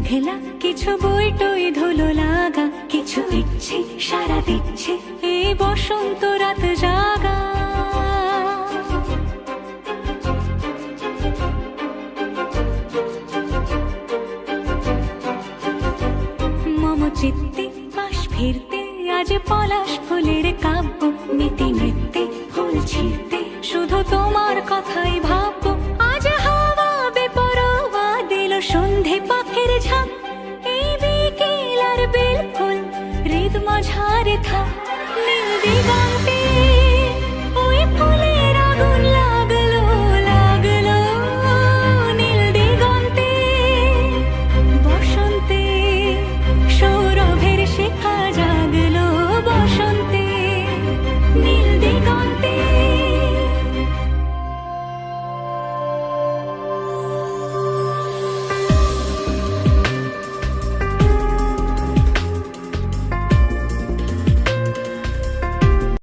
মেঘলা কিছু বই টই ধুলো লাগা, কিছু ইচ্ছে সারা দিচ্ছে এই বসন্ত রাত জাগা। মম চিত্তে পাশ ফিরতে আজ পলাশ ফুলের কাব্য, মিতি নৃত্যে ফুল ছিঁড়তে শুধু তোমার কথাই ভাববো। আজ হাওয়া বেপরোয়া দিল সন্ধে পাখির ঝাঁক, এই বিকেল আর বেল ফুল হৃদ মাঝারে থাক নীল দিগন্তে